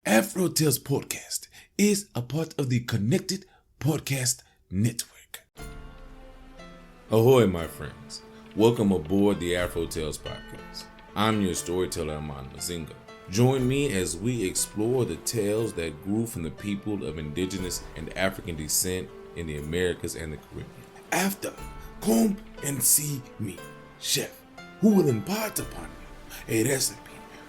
Afro Tales podcast is a part of the Connected Podcast Network. Ahoy, my friends. Welcome aboard the Afro Tales podcast. I'm your storyteller, Amon Mazingo. Join me as we explore the tales that grew from the people of Indigenous and African descent in the Americas and the Caribbean. After, come and see me, chef, who will impart upon you a recipe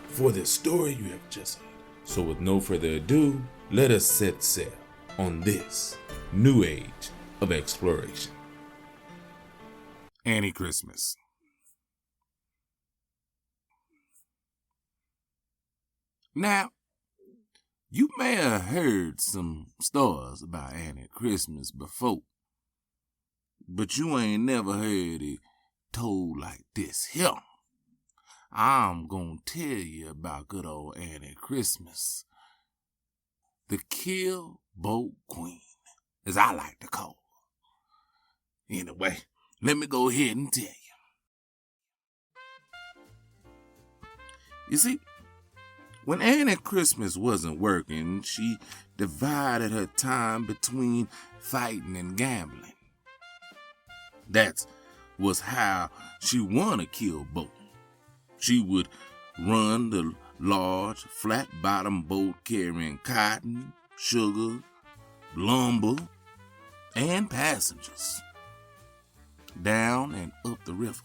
for the story you have just heard. So with no further ado, let us set sail on this new age of exploration. Annie Christmas. Now, you may have heard some stories about Annie Christmas before, but you ain't never heard it told like this here. I'm gonna tell you about good old Annie Christmas, the keelboat queen, as I like to call her. Anyway, let me go ahead and tell you. You see, when Annie Christmas wasn't working, she divided her time between fighting and gambling. That was how she won a keelboat. She would run the large, flat-bottom boat carrying cotton, sugar, lumber, and passengers down and up the river.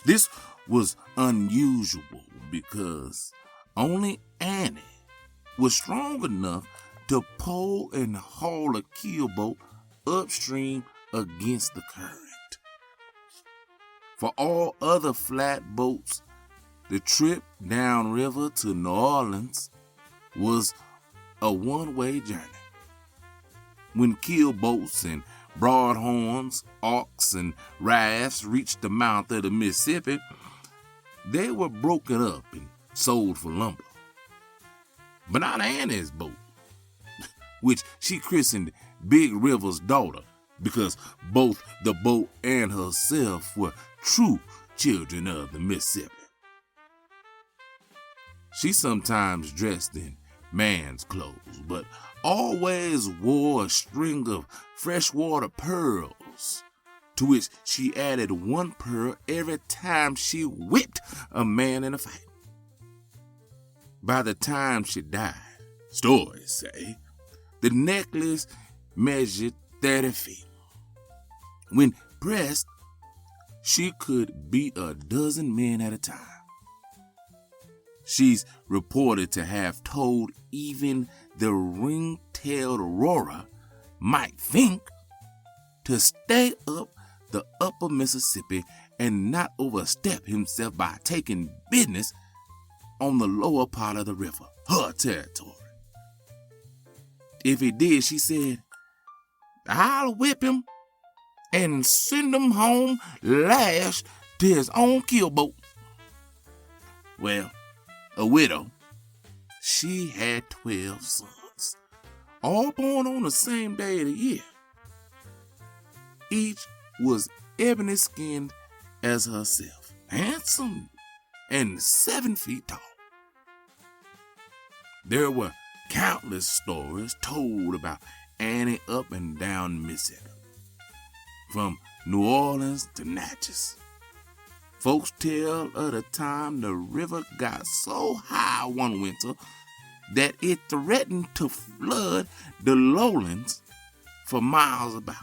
This was unusual because only Annie was strong enough to pull and haul a keelboat upstream against the current. For all other flat boats, the trip downriver to New Orleans was a one-way journey. When keelboats and broadhorns, auks, and rafts reached the mouth of the Mississippi, they were broken up and sold for lumber. But not Annie's boat, which she christened Big River's Daughter, because both the boat and herself were true children of the Mississippi. She sometimes dressed in man's clothes, but always wore a string of freshwater pearls, to which she added one pearl every time she whipped a man in a fight. By the time she died, stories say, the necklace measured 30 feet. When pressed, she could beat a dozen men at a time. She's reported to have told even the ring-tailed Aurora, Mike Fink, to stay up the upper Mississippi and not overstep himself by taking business on the lower part of the river, her territory. If he did, she said, I'll whip him and send him home lashed to his own keelboat. Well, a widow, she had 12 sons, all born on the same day of the year. Each was ebony-skinned as herself, handsome and 7 feet tall. There were countless stories told about Annie up and down Mississippi, from New Orleans to Natchez. Folks tell of the time the river got so high one winter that it threatened to flood the lowlands for miles about.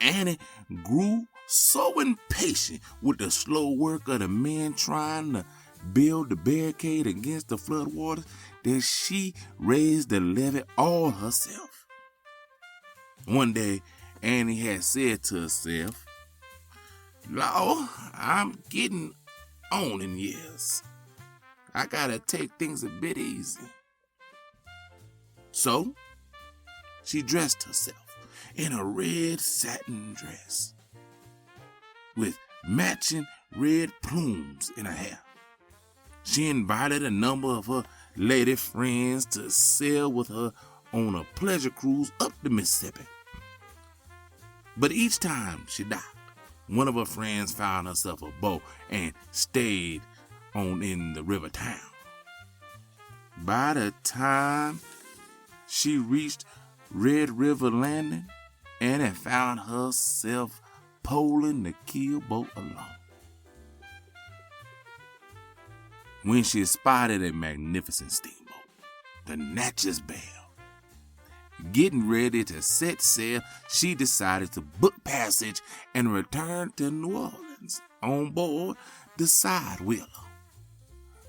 Annie grew so impatient with the slow work of the men trying to build the barricade against the floodwaters that she raised the levee all herself. One day, Annie had said to herself, Lord, I'm getting on in years. I gotta take things a bit easy. So, she dressed herself in a red satin dress with matching red plumes in her hair. She invited a number of her lady friends to sail with her on a pleasure cruise up the Mississippi. But each time she docked, one of her friends found herself a boat and stayed on in the river town. By the time she reached Red River Landing, Annie found herself poling the keelboat alone, when she spotted a magnificent steamboat, the Natchez Belle. Getting ready to set sail, she decided to book passage and return to New Orleans on board the Side Wheeler.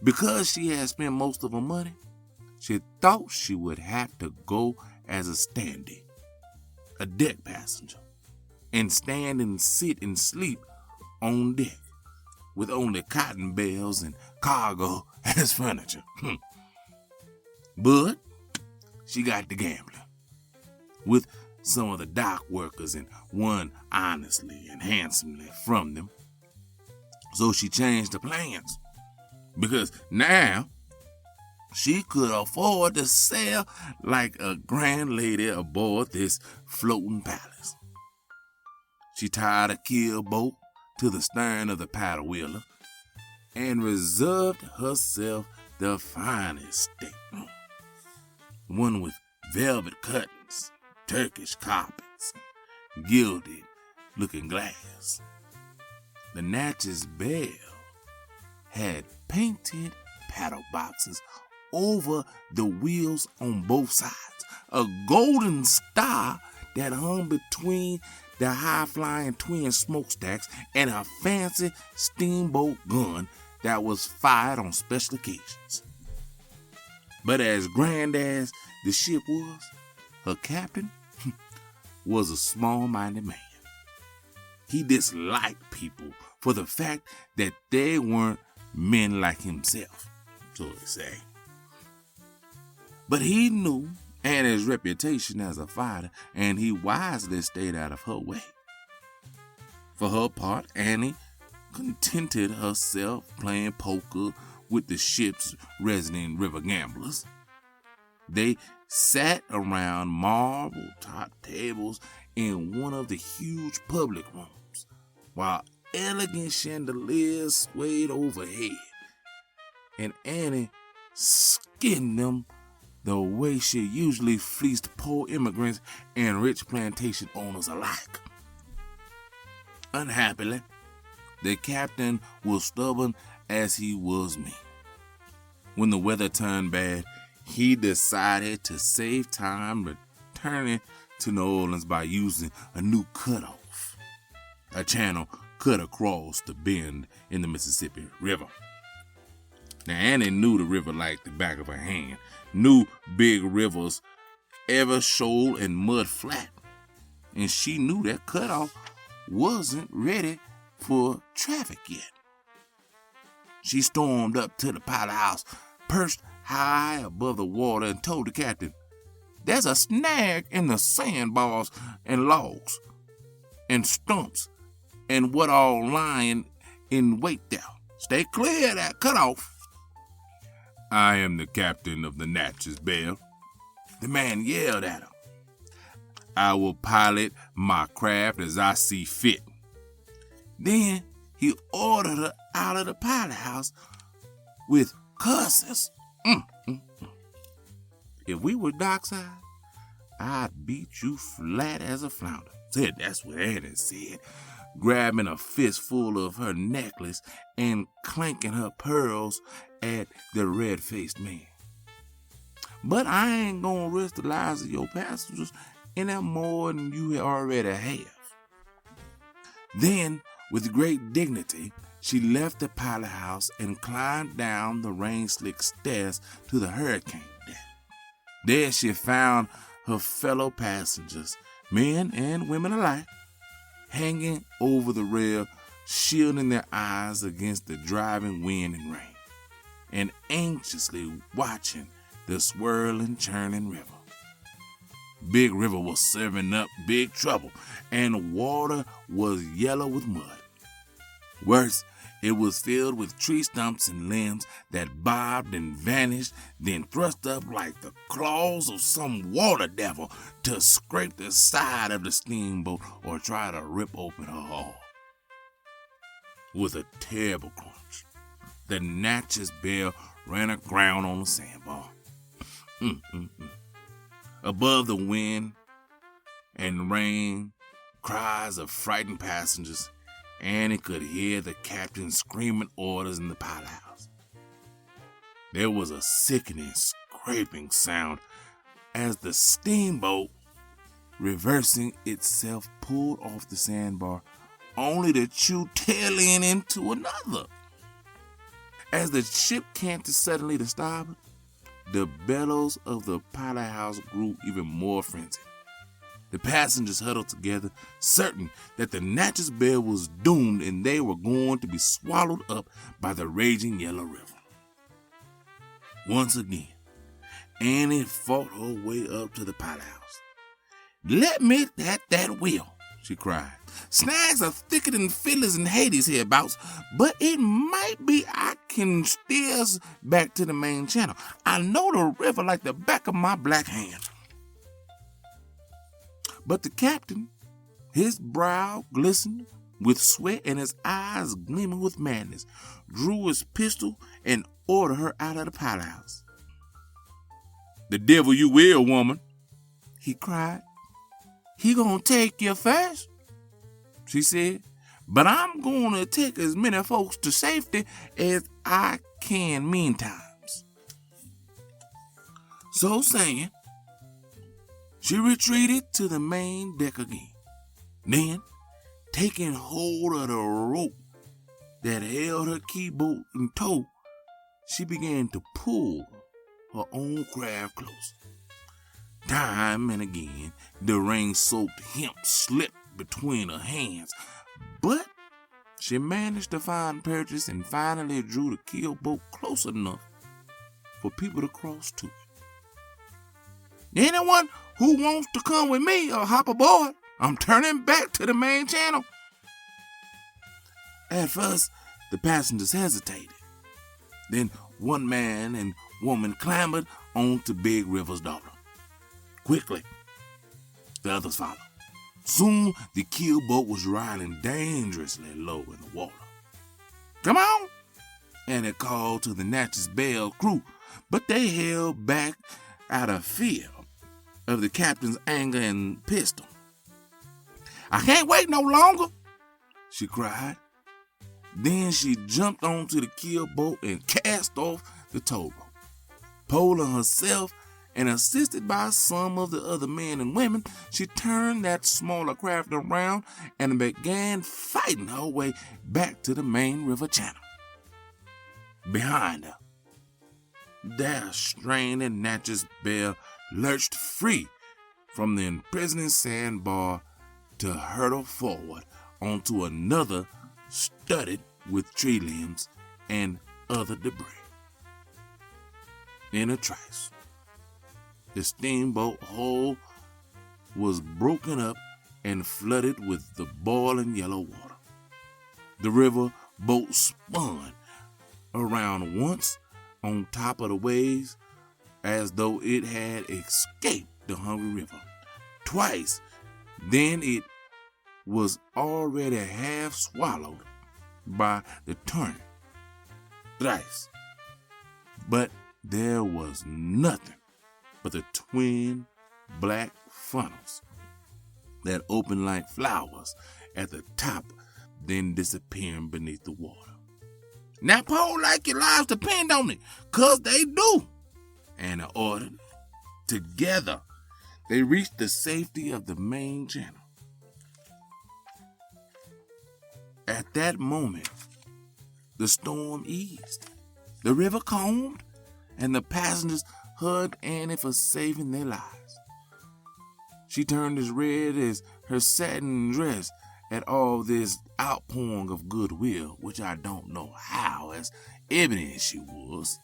Because she had spent most of her money, she thought she would have to go as a standee, a deck passenger, and stand and sit and sleep on deck with only cotton bales and cargo as furniture. But she got to gambling with some of the dock workers and won honestly and handsomely from them. So she changed her plans, because now she could afford to sail like a grand lady aboard this floating palace. She tied a keelboat to the stern of the paddle wheeler and reserved herself the finest stateroom, one with velvet curtains, Turkish carpets, gilded looking glass. The Natchez Belle had painted paddle boxes over the wheels on both sides, a golden star that hung between the high-flying twin smokestacks, and a fancy steamboat gun that was fired on special occasions. But as grand as the ship was, her captain was a small-minded man. He disliked people for the fact that they weren't men like himself, so they say. But he knew Annie's reputation as a fighter, and he wisely stayed out of her way. For her part, Annie contented herself playing poker with the ship's resident river gamblers. They sat around marble-top tables in one of the huge public rooms, while elegant chandeliers swayed overhead, and Annie skinned them the way she usually fleeced poor immigrants and rich plantation owners alike. Unhappily, the captain was stubborn as he was mean. When the weather turned bad, he decided to save time returning to New Orleans by using a new cutoff, a channel cut across the bend in the Mississippi River. Now, Annie knew the river like the back of her hand, knew big rivers ever shoal and mud flat, and she knew that cutoff wasn't ready for traffic yet. She stormed up to the pilot house, perched high above the water, and told the captain, "There's a snag in the sandbars and logs and stumps and what all lying in wait there. Stay clear of that cutoff." "I am the captain of the Natchez Belle," the man yelled at her. "I will pilot my craft as I see fit." Then he ordered her out of the pilot house with curses. "If we were dockside, I'd beat you flat as a flounder," said that's what Annie said, grabbing a fistful of her necklace and clanking her pearls at the red-faced man. "But I ain't gonna risk the lives of your passengers any more than you already have." Then, with great dignity, she left the pilot house and climbed down the rain-slick stairs to the hurricane deck. There she found her fellow passengers, men and women alike, hanging over the rail, shielding their eyes against the driving wind and rain, and anxiously watching the swirling, churning river. Big River was serving up big trouble, and the water was yellow with mud. Worse, it was filled with tree stumps and limbs that bobbed and vanished, then thrust up like the claws of some water devil to scrape the side of the steamboat or try to rip open her hull. With a terrible crunch, the Natchez Belle ran aground on the sandbar. Above the wind and rain, cries of frightened passengers, Annie could hear the captain screaming orders in the pilot house. There was a sickening scraping sound as the steamboat, reversing itself, pulled off the sandbar, only to chew tail end into another. As the ship canted suddenly to starboard, the bellows of the pilot house grew even more frenzied. The passengers huddled together, certain that the Natchez Belle was doomed and they were going to be swallowed up by the raging Yellow River. Once again, Annie fought her way up to the pilot house. "Let me at that wheel," she cried. "Snags are thicker than fiddlers in Hades hereabouts, but it might be I can steer us back to the main channel. I know the river like the back of my black hand." But the captain, his brow glistened with sweat and his eyes gleaming with madness, drew his pistol and ordered her out of the pilot house. "The devil you will, woman," he cried. "He gonna take you first," she said, "but I'm gonna take as many folks to safety as I can meantimes." So saying, she retreated to the main deck again. Then, taking hold of the rope that held her keelboat in tow, she began to pull her own craft closer. Time and again, the rain-soaked hemp slipped between her hands, but she managed to find purchase and finally drew the keelboat close enough for people to cross to it. "Anyone who wants to come with me or hop aboard, I'm turning back to the main channel." At first, the passengers hesitated. Then one man and woman clambered onto Big River's daughter. Quickly, the others followed. Soon, the keelboat was riding dangerously low in the water. "Come on!" and it called to the Natchez Belle crew, but they held back out of fear of the captain's anger and pistol. "I can't wait no longer," she cried. Then she jumped onto the keelboat and cast off the tow rope. Poling herself and assisted by some of the other men and women, she turned that smaller craft around and began fighting her way back to the main river channel. Behind her, that straining Natchez Belle lurched free from the imprisoning sandbar to hurtle forward onto another studded with tree limbs and other debris. In a trice, the steamboat hull was broken up and flooded with the boiling yellow water. The river boat spun around once on top of the waves as though it had escaped the hungry river. Twice, then it was already half swallowed by the torrent. Thrice, but there was nothing but the twin black funnels that opened like flowers at the top, then disappearing beneath the water. "Now pull like your lives depend on it, 'cause they do," Anna ordered. Together, they reached the safety of the main channel. At that moment, the storm eased, the river calmed, and the passengers hugged Annie for saving their lives. She turned as red as her satin dress at all this outpouring of goodwill, which I don't know how, as ebony as she was.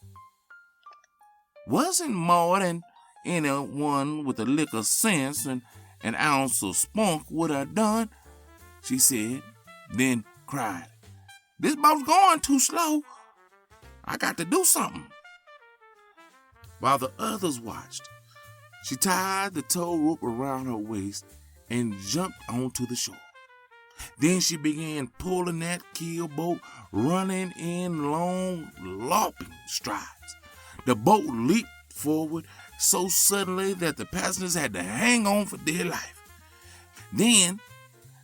"Wasn't more than anyone with a lick of sense and an ounce of spunk would have done," she said, then cried, "This boat's going too slow. I got to do something." While the others watched, she tied the tow rope around her waist and jumped onto the shore. Then she began pulling that keelboat, running in long, lopping strides. The boat leaped forward so suddenly that the passengers had to hang on for dear life. Then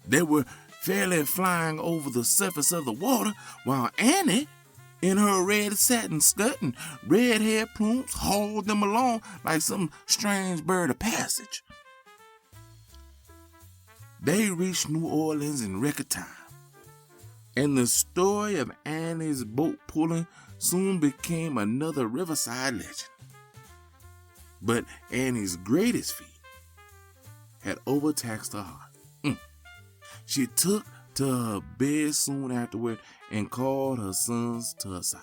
they were fairly flying over the surface of the water while Annie, in her red satin skirt and red hair plumes, hauled them along like some strange bird of passage. They reached New Orleans in record time, and the story of Annie's boat pulling soon became another riverside legend. But Annie's greatest feat had overtaxed her heart. She took to her bed soon afterward and called her sons to her side.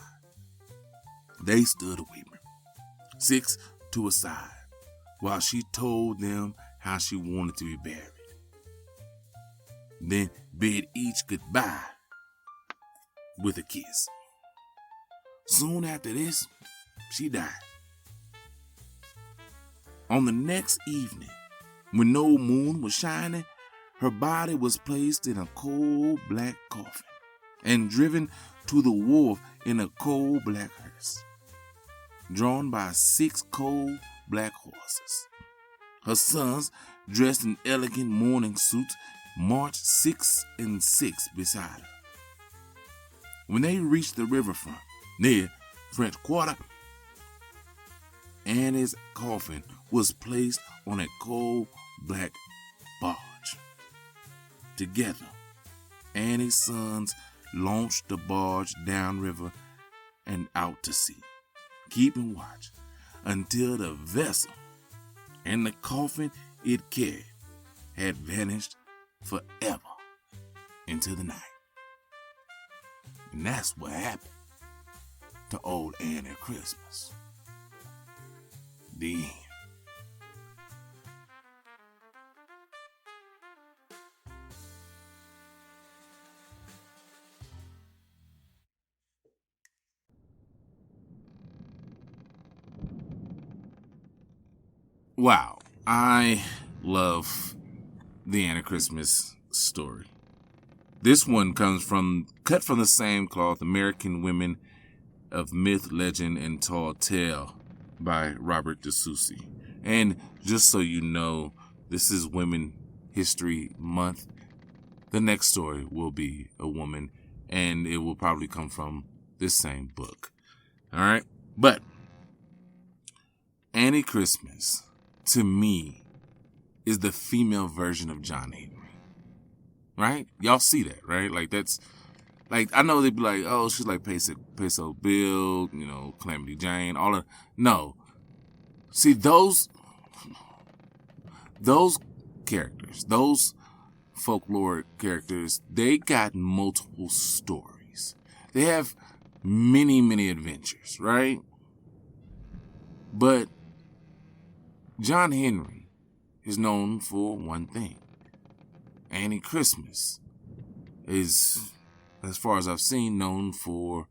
They stood weeping, 6 to a side, while she told them how she wanted to be buried. Then bid each goodbye with a kiss. Soon after this, she died. On the next evening, when no moon was shining, her body was placed in a coal black coffin and driven to the wharf in a coal black hearse, drawn by 6 coal black horses. Her sons, dressed in elegant mourning suits, marched 6 and 6 beside her. When they reached the riverfront near French Quarter, Annie's coffin was placed on a coal black barge. Together, Annie's sons launched the barge downriver and out to sea, keeping watch until the vessel and the coffin it carried had vanished forever into the night. And that's what happened to old Annie Christmas. The end. Wow, I love the Annie Christmas story. This one comes cut from the same cloth, American Women of Myth, Legend, and Tall Tale by Robert DeSouci. And just so you know, this is Women History Month. The next story will be a woman, and it will probably come from this same book. All right? But Annie Christmas, to me, is the female version of John Henry. Right? Y'all see that, right? Like, that's, like, I know they'd be like, oh, she's like Peso Bill, Calamity Jane, all of, no. See, those characters, those folklore characters, they got multiple stories. They have many, many adventures, right? But John Henry is known for one thing. Annie Christmas is, as far as I've seen, known for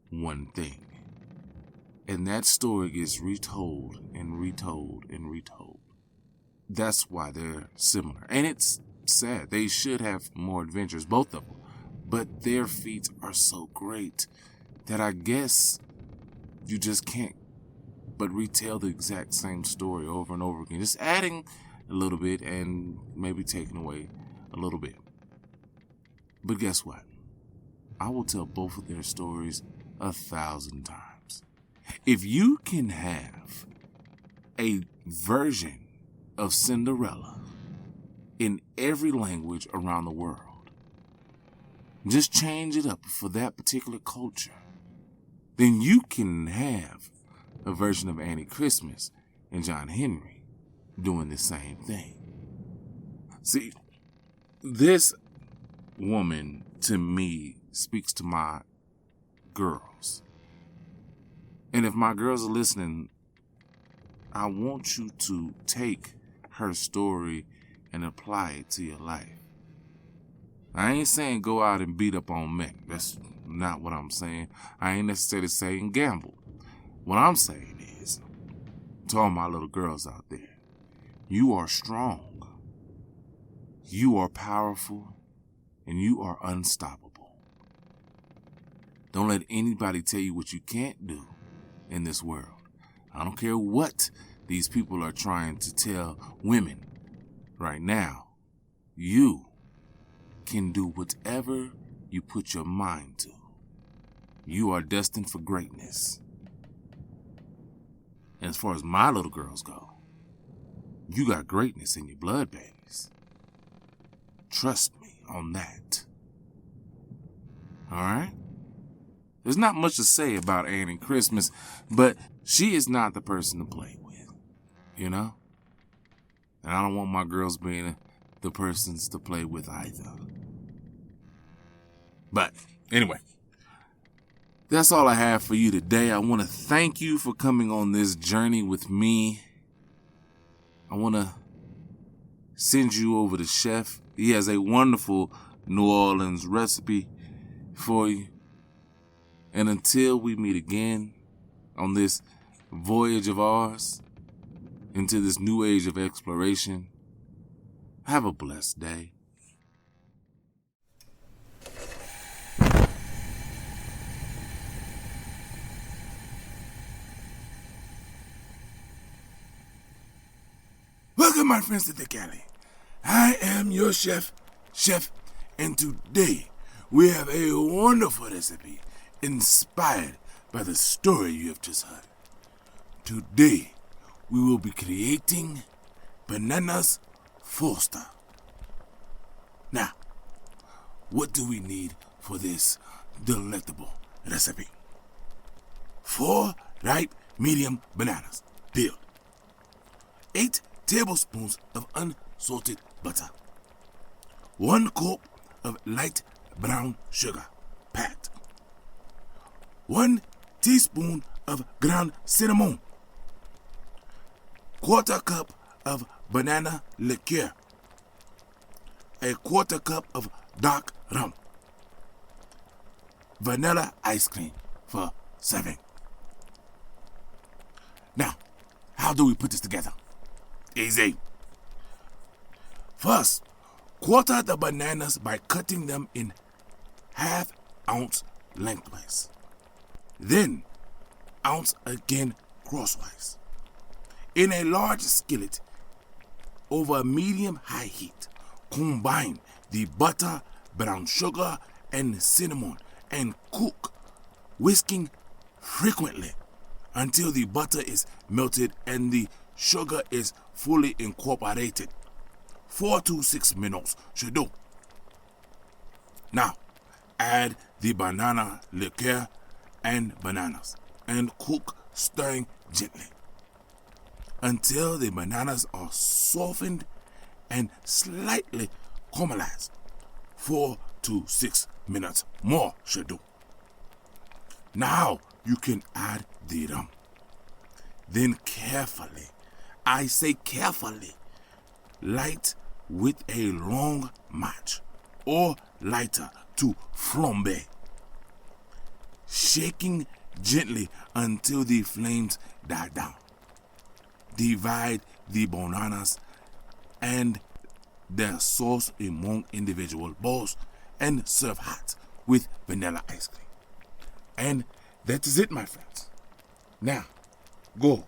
one thing. And that story gets retold and retold and retold. That's why they're similar. And it's sad. They should have more adventures, both of them. But their feats are so great that I guess you just can't but retell the exact same story over and over again. Just adding a little bit and maybe taking away a little bit. But guess what? I will tell both of their stories 1,000 times. If you can have a version of Cinderella in every language around the world, just change it up for that particular culture, then you can have a version of Annie Christmas and John Henry doing the same thing. See, this woman, to me, speaks to my girls. And if my girls are listening, I want you to take her story and apply it to your life. I ain't saying go out and beat up on men. That's not what I'm saying. I ain't necessarily saying gamble. What I'm saying is, to all my little girls out there, you are strong. You are powerful, and you are unstoppable. Don't let anybody tell you what you can't do in this world. I don't care what these people are trying to tell women right now. You can do whatever you put your mind to. You are destined for greatness. And as far as my little girls go, you got greatness in your blood, babies. Trust me on that. Alright? There's not much to say about Annie Christmas, but she is not the person to play with, you know? And I don't want my girls being the persons to play with either. But anyway, that's all I have for you today. I want to thank you for coming on this journey with me. I want to send you over to Chef. He has a wonderful New Orleans recipe for you. And until we meet again on this voyage of ours into this new age of exploration, have a blessed day. Welcome, my friends, to the galley. I am your chef, and today we have a wonderful recipe inspired by the story you have just heard. Today, we will be creating bananas Foster. Now, what do we need for this delectable recipe? 4 ripe medium bananas, peeled. 8 tablespoons of unsalted butter. 1 cup of light brown sugar, packed. 1 teaspoon of ground cinnamon. 1/4 cup of banana liqueur. 1/4 cup of dark rum. Vanilla ice cream for serving. Now, how do we put this together? Easy. First, quarter the bananas by cutting them in 1/2 ounce lengthwise. Then, ounce again crosswise. In a large skillet, over medium-high heat, combine the butter, brown sugar, and cinnamon and cook, whisking frequently until the butter is melted and the sugar is fully incorporated. 4 to 6 minutes should do. Now, add the banana liqueur and bananas and cook, stirring gently until the bananas are softened and slightly caramelized. 4 to 6 minutes more should do. Now you can add the rum. Then carefully, I say carefully, light with a long match or lighter to flambe, shaking gently until the flames die down. Divide the bananas and their sauce among individual bowls and serve hot with vanilla ice cream. And that is it, my friends. Now, go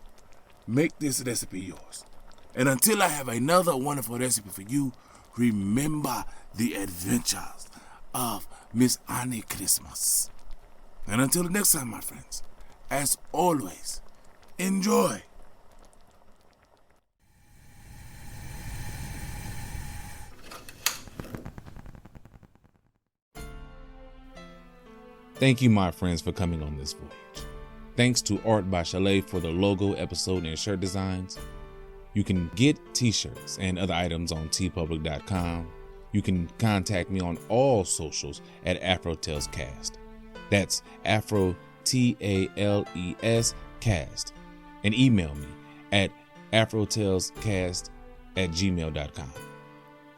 make this recipe yours. And until I have another wonderful recipe for you, remember the adventures of Miss Annie Christmas. And until the next time, my friends, as always, enjoy. Thank you, my friends, for coming on this voyage. Thanks to Art by Chalet for the logo, episode, and shirt designs. You can get t-shirts and other items on tpublic.com. You can contact me on all socials at AfroTalesCast. That's AfroTalesCast. And email me at AfroTalesCast@gmail.com.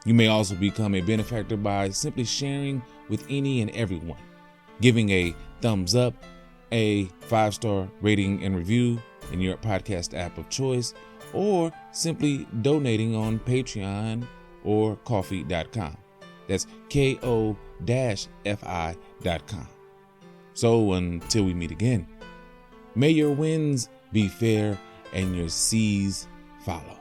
You may also become a benefactor by simply sharing with any and everyone, giving a thumbs up, a 5-star rating and review in your podcast app of choice, or simply donating on Patreon or Ko-fi.com. That's ko-fi.com. So until we meet again, may your winds Be fair and your seas follow.